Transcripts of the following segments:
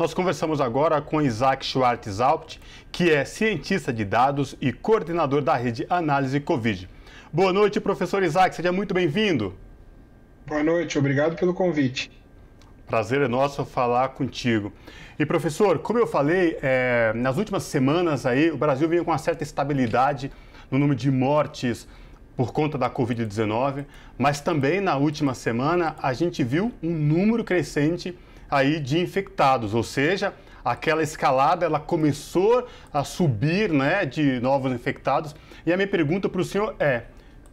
Nós conversamos agora com Isaac Schwartz-Alpt, que é cientista de dados e coordenador da rede Análise Covid. Boa noite, professor Isaac, seja muito bem-vindo. Boa noite, obrigado pelo convite. Prazer é nosso falar contigo. E professor, como eu falei, nas últimas semanas aí, o Brasil vinha com uma certa estabilidade no número de mortes por conta da Covid-19, mas também na última semana a gente viu um número crescente aí de infectados, ou seja, aquela escalada ela começou a subir, né, de novos infectados. E a minha pergunta para o senhor é,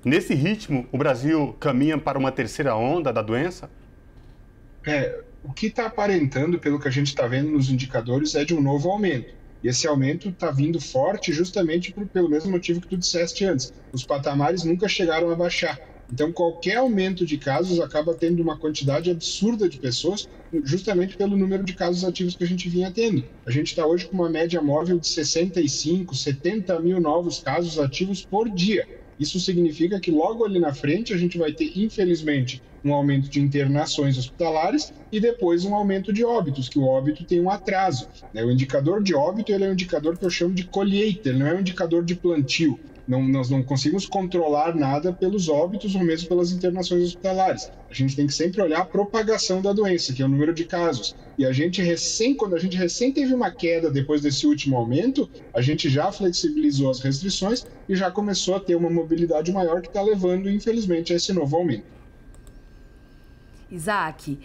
nesse ritmo o Brasil caminha para uma terceira onda da doença? O que está aparentando, pelo que a gente está vendo nos indicadores, é de um novo aumento. E esse aumento está vindo forte justamente pelo mesmo motivo que tu disseste antes. Os patamares nunca chegaram a baixar. Então, qualquer aumento de casos acaba tendo uma quantidade absurda de pessoas, justamente pelo número de casos ativos que a gente vinha tendo. A gente está hoje com uma média móvel de 65, 70 mil novos casos ativos por dia. Isso significa que logo ali na frente a gente vai ter, infelizmente, um aumento de internações hospitalares e depois um aumento de óbitos, que o óbito tem um atraso. O indicador de óbito ele é um indicador que eu chamo de colheita, ele não é um indicador de plantio. Nós não conseguimos controlar nada pelos óbitos ou mesmo pelas internações hospitalares. A gente tem que sempre olhar a propagação da doença, que é o número de casos. E quando a gente recém teve uma queda depois desse último aumento, a gente já flexibilizou as restrições e já começou a ter uma mobilidade maior que está levando, infelizmente, a esse novo aumento. Isaac,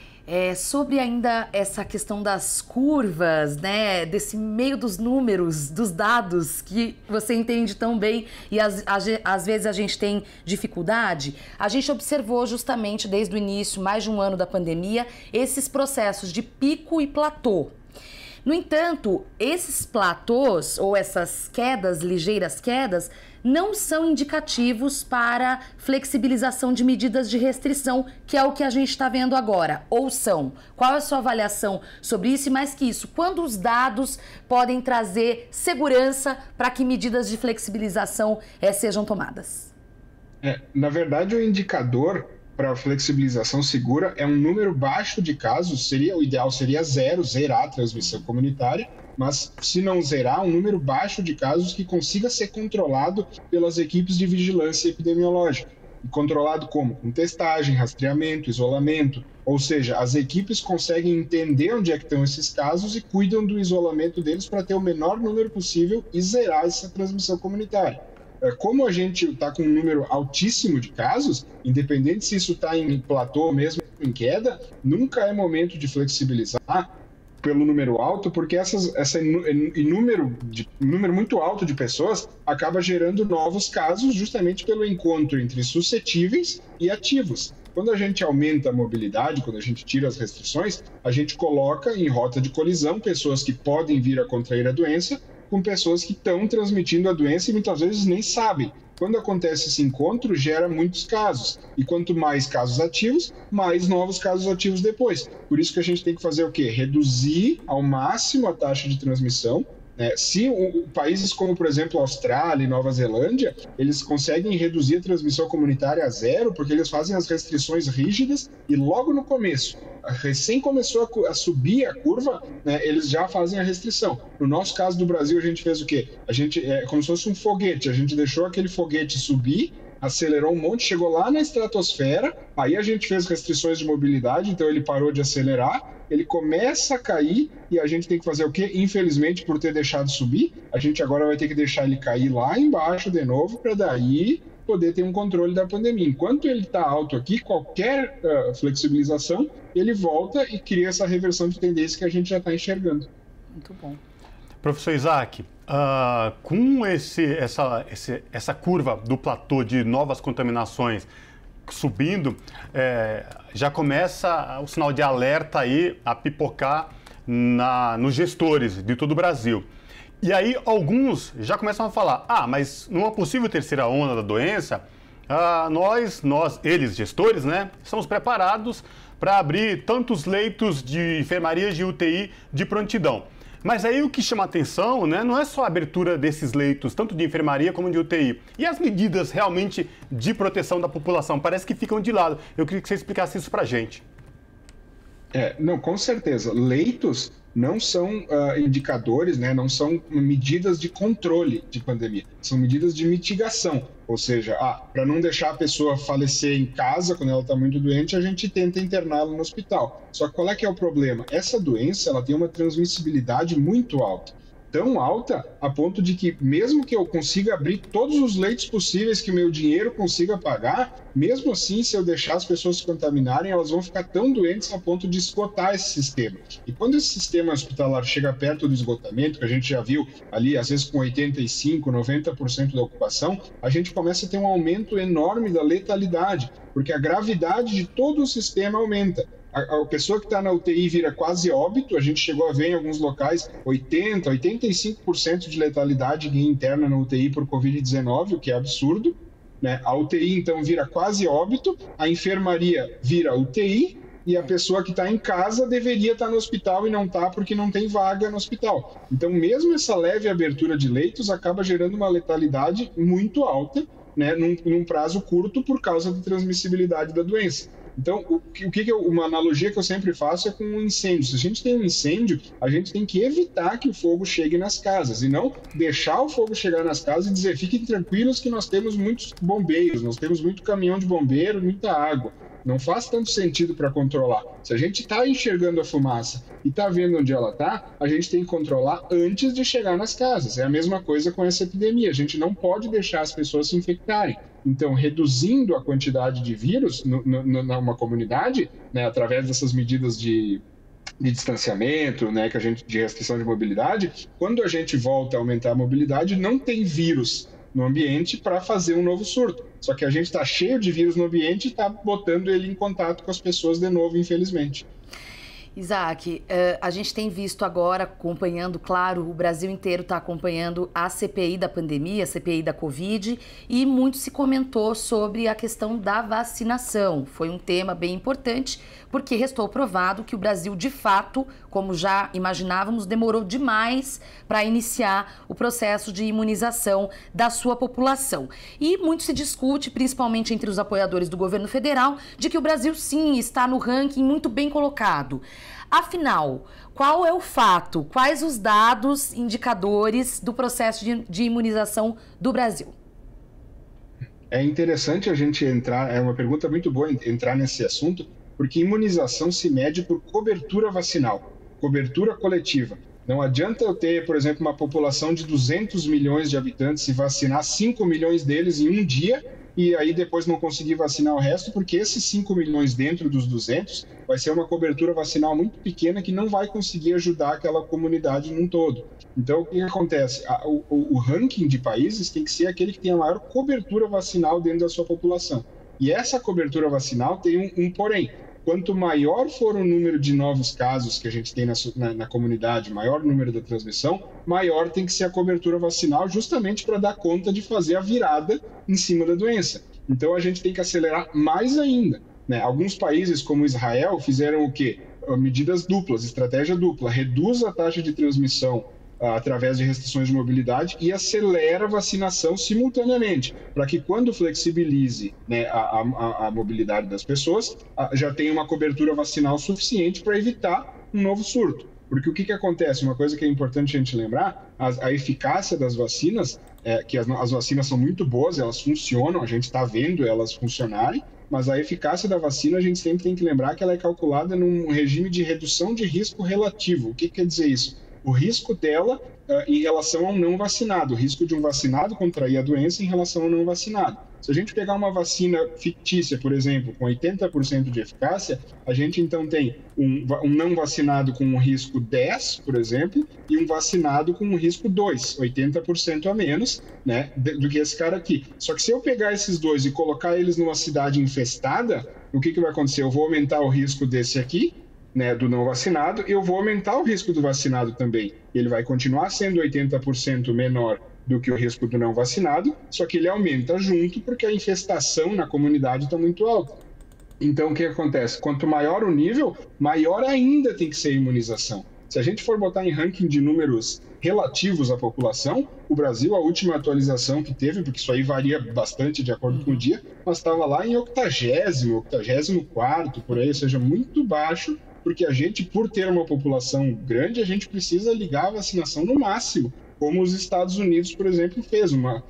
sobre ainda essa questão das curvas, né, desse meio dos números, dos dados que você entende tão bem e às vezes a gente tem dificuldade, a gente observou justamente desde o início, mais de um ano da pandemia, esses processos de pico e platô. No entanto, esses platôs ou essas quedas, ligeiras quedas, não são indicativos para flexibilização de medidas de restrição, que é o que a gente está vendo agora. Ou são? Qual é a sua avaliação sobre isso? E mais que isso, quando os dados podem trazer segurança para que medidas de flexibilização sejam tomadas? Na verdade, o indicador para a flexibilização segura é um número baixo de casos, o ideal seria zerar a transmissão comunitária, mas se não zerar, um número baixo de casos que consiga ser controlado pelas equipes de vigilância epidemiológica. E controlado como? Com testagem, rastreamento, isolamento, ou seja, as equipes conseguem entender onde é que estão esses casos e cuidam do isolamento deles para ter o menor número possível e zerar essa transmissão comunitária. Como a gente está com um número altíssimo de casos, independente se isso está em platô ou mesmo em queda, nunca é momento de flexibilizar pelo número alto, porque número muito alto de pessoas acaba gerando novos casos justamente pelo encontro entre suscetíveis e ativos. Quando a gente aumenta a mobilidade, quando a gente tira as restrições, a gente coloca em rota de colisão pessoas que podem vir a contrair a doença com pessoas que estão transmitindo a doença e muitas vezes nem sabem. Quando acontece esse encontro, gera muitos casos. E quanto mais casos ativos, mais novos casos ativos depois. Por isso que a gente tem que fazer o quê? Reduzir ao máximo a taxa de transmissão. Se países como, por exemplo, Austrália e Nova Zelândia, eles conseguem reduzir a transmissão comunitária a zero, porque eles fazem as restrições rígidas e logo no começo, recém começou a subir a curva, eles já fazem a restrição. No nosso caso do Brasil, a gente fez o quê? Como se fosse um foguete, a gente deixou aquele foguete subir, acelerou um monte, chegou lá na estratosfera, aí a gente fez restrições de mobilidade, então ele parou de acelerar, ele começa a cair e a gente tem que fazer o quê? Infelizmente, por ter deixado subir, a gente agora vai ter que deixar ele cair lá embaixo de novo para daí poder ter um controle da pandemia. Enquanto ele está alto aqui, qualquer flexibilização, ele volta e cria essa reversão de tendência que a gente já está enxergando. Muito bom. Professor Isaac, com essa curva do platô de novas contaminações subindo, já começa o sinal de alerta aí a pipocar nos gestores de todo o Brasil. E aí alguns já começam a falar, mas numa possível terceira onda da doença, eles gestores, né, estamos preparados para abrir tantos leitos de enfermaria de UTI de prontidão. Mas aí o que chama atenção, né, não é só a abertura desses leitos, tanto de enfermaria como de UTI. E as medidas realmente de proteção da população, parece que ficam de lado. Eu queria que você explicasse isso para a gente. Não, com certeza. Leitos não são indicadores, né, não são medidas de controle de pandemia, são medidas de mitigação. Ou seja, para não deixar a pessoa falecer em casa quando ela está muito doente, a gente tenta interná-la no hospital. Só que qual é que é o problema? Essa doença ela tem uma transmissibilidade muito alta. Tão alta a ponto de que, mesmo que eu consiga abrir todos os leitos possíveis que o meu dinheiro consiga pagar, mesmo assim, se eu deixar as pessoas se contaminarem, elas vão ficar tão doentes a ponto de esgotar esse sistema. E quando esse sistema hospitalar chega perto do esgotamento, que a gente já viu ali, às vezes com 85%, 90% da ocupação, a gente começa a ter um aumento enorme da letalidade, porque a gravidade de todo o sistema aumenta. A pessoa que está na UTI vira quase óbito, a gente chegou a ver em alguns locais 80%, 85% de letalidade interna na UTI por Covid-19, o que é absurdo, né? A UTI, então, vira quase óbito, a enfermaria vira UTI e a pessoa que está em casa deveria estar no hospital e não está porque não tem vaga no hospital. Então, mesmo essa leve abertura de leitos acaba gerando uma letalidade muito alta, né, num prazo curto por causa da transmissibilidade da doença. Então, uma analogia que eu sempre faço é com um incêndio. Se a gente tem um incêndio, a gente tem que evitar que o fogo chegue nas casas e não deixar o fogo chegar nas casas e dizer, fiquem tranquilos que nós temos muitos bombeiros, nós temos muito caminhão de bombeiro, muita água. Não faz tanto sentido para controlar. Se a gente está enxergando a fumaça e está vendo onde ela está, a gente tem que controlar antes de chegar nas casas. É a mesma coisa com essa epidemia. A gente não pode deixar as pessoas se infectarem. Então, reduzindo a quantidade de vírus numa comunidade, né, através dessas medidas de distanciamento, né, de restrição de mobilidade, quando a gente volta a aumentar a mobilidade, não tem vírus no ambiente para fazer um novo surto. Só que a gente está cheio de vírus no ambiente e está botando ele em contato com as pessoas de novo, infelizmente. Isaac, a gente tem visto agora, acompanhando, claro, o Brasil inteiro está acompanhando a CPI da pandemia, a CPI da Covid, e muito se comentou sobre a questão da vacinação. Foi um tema bem importante, porque restou provado que o Brasil, de fato, como já imaginávamos, demorou demais para iniciar o processo de imunização da sua população. E muito se discute, principalmente entre os apoiadores do governo federal, de que o Brasil, sim, está no ranking muito bem colocado. Afinal, qual é o fato? Quais os dados, indicadores do processo de imunização do Brasil? É interessante a gente entrar, é uma pergunta muito boa entrar nesse assunto, porque imunização se mede por cobertura vacinal, cobertura coletiva. Não adianta eu ter, por exemplo, uma população de 200 milhões de habitantes e vacinar 5 milhões deles em um dia e aí depois não conseguir vacinar o resto, porque esses 5 milhões dentro dos 200 vai ser uma cobertura vacinal muito pequena que não vai conseguir ajudar aquela comunidade num todo. Então, o que acontece? O ranking de países tem que ser aquele que tem a maior cobertura vacinal dentro da sua população. E essa cobertura vacinal tem um porém. Quanto maior for o número de novos casos que a gente tem na comunidade, maior o número da transmissão, maior tem que ser a cobertura vacinal, justamente para dar conta de fazer a virada em cima da doença. Então, a gente tem que acelerar mais ainda, né? Alguns países, como Israel, fizeram o quê? Medidas duplas, estratégia dupla, reduz a taxa de transmissão através de restrições de mobilidade e acelera a vacinação simultaneamente, para que quando flexibilize, né, a mobilidade das pessoas, já tenha uma cobertura vacinal suficiente para evitar um novo surto. Porque o que acontece? Uma coisa que é importante a gente lembrar, a eficácia das vacinas, que as vacinas são muito boas, elas funcionam, a gente está vendo elas funcionarem, mas a eficácia da vacina a gente sempre tem que lembrar que ela é calculada num regime de redução de risco relativo. O que quer dizer isso? O risco dela em relação ao não vacinado, o risco de um vacinado contrair a doença em relação ao não vacinado. Se a gente pegar uma vacina fictícia, por exemplo, com 80% de eficácia, a gente então tem um não vacinado com um risco 10, por exemplo, e um vacinado com um risco 2, 80% a menos, né, do que esse cara aqui. Só que se eu pegar esses dois e colocar eles numa cidade infestada, o que vai acontecer? Eu vou aumentar o risco desse aqui, né, do não vacinado, eu vou aumentar o risco do vacinado também. Ele vai continuar sendo 80% menor do que o risco do não vacinado, só que ele aumenta junto porque a infestação na comunidade está muito alta. Então, o que acontece? Quanto maior o nível, maior ainda tem que ser a imunização. Se a gente for botar em ranking de números relativos à população, o Brasil, a última atualização que teve, porque isso aí varia bastante de acordo com o dia, mas estava lá em 80º, 84º, por aí, ou seja, muito baixo porque a gente, por ter uma população grande, a gente precisa ligar a vacinação no máximo, como os Estados Unidos, por exemplo, fez uma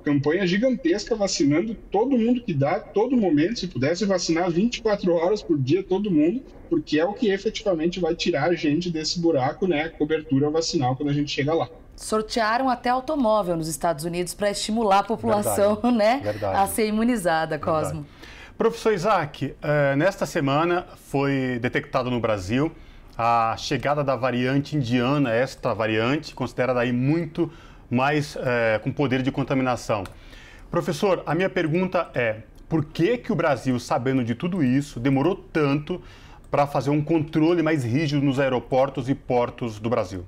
campanha gigantesca vacinando todo mundo que dá, todo momento, se pudesse vacinar 24 horas por dia todo mundo, porque é o que efetivamente vai tirar a gente desse buraco, né, cobertura vacinal quando a gente chega lá. Sortearam até automóvel nos Estados Unidos para estimular a população, verdade, né, verdade, a ser imunizada, Cosmo. Verdade. Professor Isaac, nesta semana foi detectado no Brasil a chegada da variante indiana, esta variante, considerada aí muito mais com poder de contaminação. Professor, a minha pergunta é, por que o Brasil, sabendo de tudo isso, demorou tanto para fazer um controle mais rígido nos aeroportos e portos do Brasil?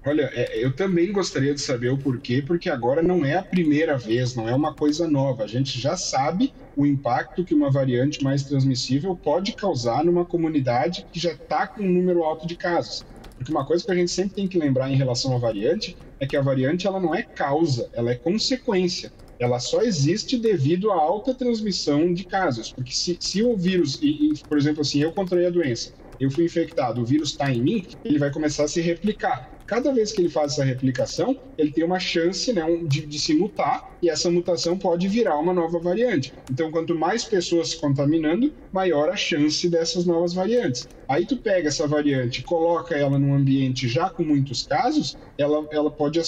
Olha, eu também gostaria de saber o porquê, porque agora não é a primeira vez, não é uma coisa nova. A gente já sabe o impacto que uma variante mais transmissível pode causar numa comunidade que já está com um número alto de casos. Porque uma coisa que a gente sempre tem que lembrar em relação à variante é que a variante ela não é causa, ela é consequência. Ela só existe devido à alta transmissão de casos. Porque se o vírus, por exemplo, assim, eu contraí a doença, eu fui infectado, o vírus está em mim, ele vai começar a se replicar. Cada vez que ele faz essa replicação, ele tem uma chance, né, de se mutar, e essa mutação pode virar uma nova variante. Então, quanto mais pessoas se contaminando, maior a chance dessas novas variantes. Aí tu pega essa variante, coloca ela num ambiente já com muitos casos, ela pode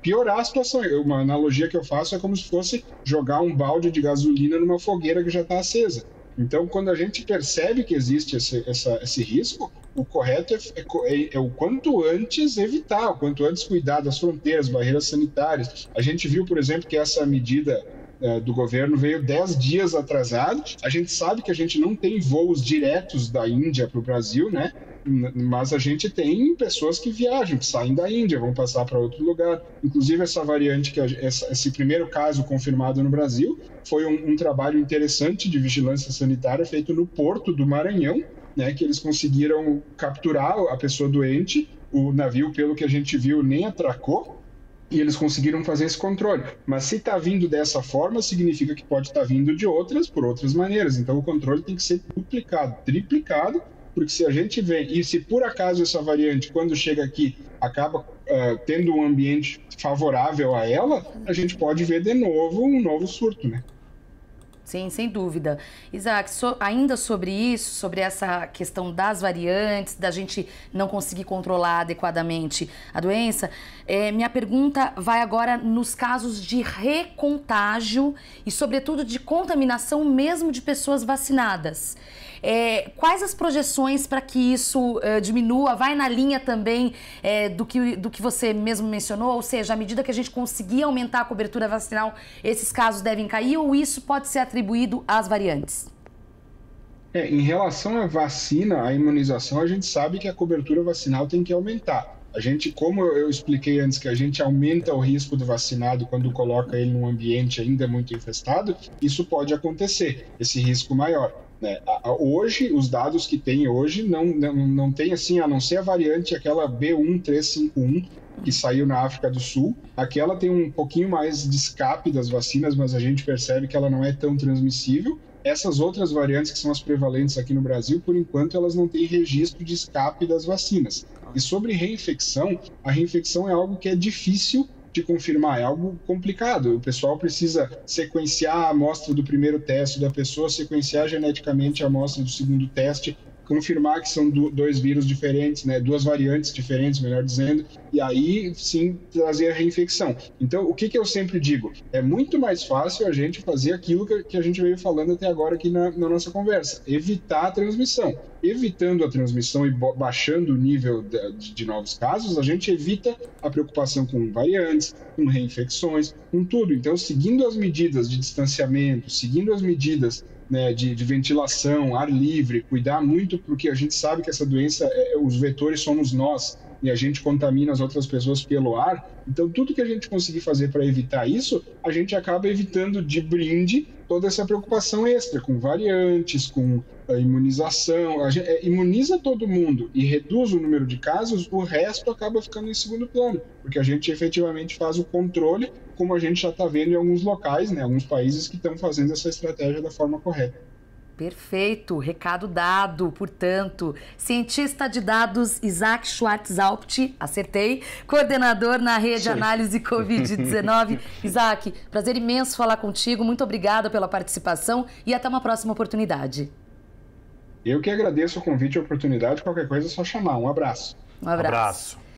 piorar a situação. Uma analogia que eu faço é como se fosse jogar um balde de gasolina numa fogueira que já está acesa. Então, quando a gente percebe que existe esse risco, o correto é o quanto antes evitar, o quanto antes cuidar das fronteiras, barreiras sanitárias. A gente viu, por exemplo, que essa medida do governo veio 10 dias atrasado. A gente sabe que a gente não tem voos diretos da Índia para o Brasil, né? Mas a gente tem pessoas que viajam, que saem da Índia, vão passar para outro lugar. Inclusive, essa variante, esse primeiro caso confirmado no Brasil, foi um trabalho interessante de vigilância sanitária feito no Porto do Maranhão, né, que eles conseguiram capturar a pessoa doente. O navio, pelo que a gente viu, nem atracou, e eles conseguiram fazer esse controle. Mas se está vindo dessa forma, significa que pode estar vindo por outras maneiras. Então, o controle tem que ser duplicado, triplicado, porque se a gente vê, e se por acaso essa variante, quando chega aqui, acaba tendo um ambiente favorável a ela, a gente pode ver de novo um novo surto, né? Sim, sem dúvida. Isaac, ainda sobre isso, sobre essa questão das variantes, da gente não conseguir controlar adequadamente a doença, minha pergunta vai agora nos casos de recontágio e, sobretudo, de contaminação mesmo de pessoas vacinadas. Quais as projeções para que isso diminua? Vai na linha também do que você mesmo mencionou? Ou seja, à medida que a gente conseguir aumentar a cobertura vacinal, esses casos devem cair ou isso pode ser atribuído às variantes? Em relação à vacina, à imunização, a gente sabe que a cobertura vacinal tem que aumentar. A gente, como eu expliquei antes, que a gente aumenta o risco do vacinado quando coloca ele num ambiente ainda muito infestado, isso pode acontecer, esse risco maior. Hoje, os dados que tem hoje não tem assim, a não ser a variante, aquela B1351, que saiu na África do Sul. Aquela tem um pouquinho mais de escape das vacinas, mas a gente percebe que ela não é tão transmissível. Essas outras variantes, que são as prevalentes aqui no Brasil, por enquanto, elas não têm registro de escape das vacinas. E sobre reinfecção, a reinfecção é algo que é difícil de confirmar, é algo complicado. O pessoal precisa sequenciar a amostra do primeiro teste da pessoa, sequenciar geneticamente a amostra do segundo teste, confirmar que são dois vírus diferentes, né, duas variantes diferentes, melhor dizendo, e aí sim trazer a reinfecção. Então, o que eu sempre digo? É muito mais fácil a gente fazer aquilo que a gente veio falando até agora aqui na nossa conversa, evitar a transmissão. Evitando a transmissão e baixando o nível de novos casos, a gente evita a preocupação com variantes, com reinfecções, com tudo. Então, seguindo as medidas de distanciamento, seguindo as medidas, né, de ventilação, ar livre, cuidar muito, porque a gente sabe que essa doença, os vetores somos nós, e a gente contamina as outras pessoas pelo ar. Então, tudo que a gente conseguir fazer para evitar isso, a gente acaba evitando de brinde toda essa preocupação extra, com variantes, com a imunização. A gente imuniza todo mundo e reduz o número de casos, o resto acaba ficando em segundo plano, porque a gente efetivamente faz o controle, como a gente já está vendo em alguns locais, né, alguns países que estão fazendo essa estratégia da forma correta. Perfeito, recado dado, portanto. Cientista de dados Isaac Schwartzhaupt, acertei, coordenador na rede Análise Covid-19. Isaac, prazer imenso falar contigo, muito obrigada pela participação e até uma próxima oportunidade. Eu que agradeço o convite e a oportunidade, qualquer coisa é só chamar. Um abraço. Um abraço.